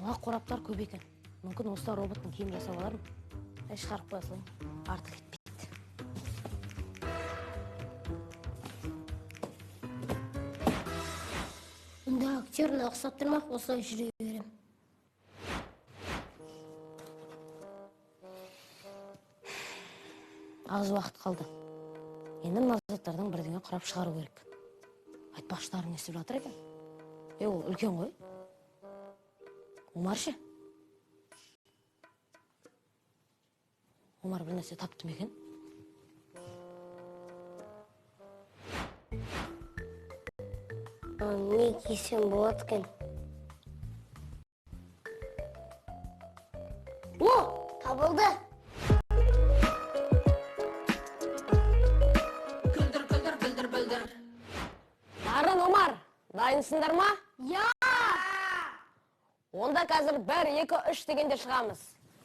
Мына қораптар көп екен. Мүмкін осылар роботтың киім жасап алар ма? Шығарып қоя салайын. Артық етпейді. Мұнда актеріне ұқсап тұрмақ, осылай жүре берем. Аз уақыт қалды. Енді мына заттардан бірдеңе құрап шығару керек. Айтпақшылары не істеп жатыр екен? Ол үлкен ғой. Омар ше? Омар бір нәрсе тапты ма екен? Не кисем болады екен? О, табылды! Күлдір. Дарын, Омар, дайынсыңдар ма? Я! Онда қазір 1, 2, 3 дегенде шығамыз.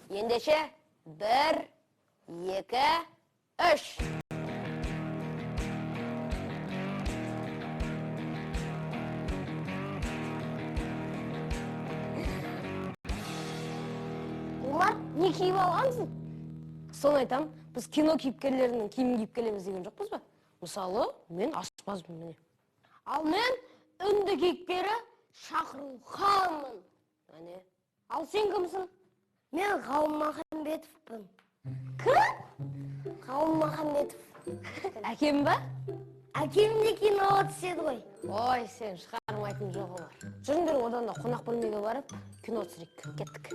Ендеше 1, 2, 3. Омар, не киіп алғансың? Соны айтам, біз кино кейіпкерлерінің киімін киіп келеміз деген жоқпыз ба? Мысалы, мен аспазбын міне. Ал мен үнді кейіпкері Шақыру ханмын. Ал сен кімсің? Мен Ғалым Махамбетовпын. Кім? Ғалым Махамбетов. Әкем ба? Әкем де киноға түседі ғой. Ой, сен шығармайтын жоғы бар. Жүріңдер, одан да қонақ бөлмеге барып, кино түсірейік. Кеттік.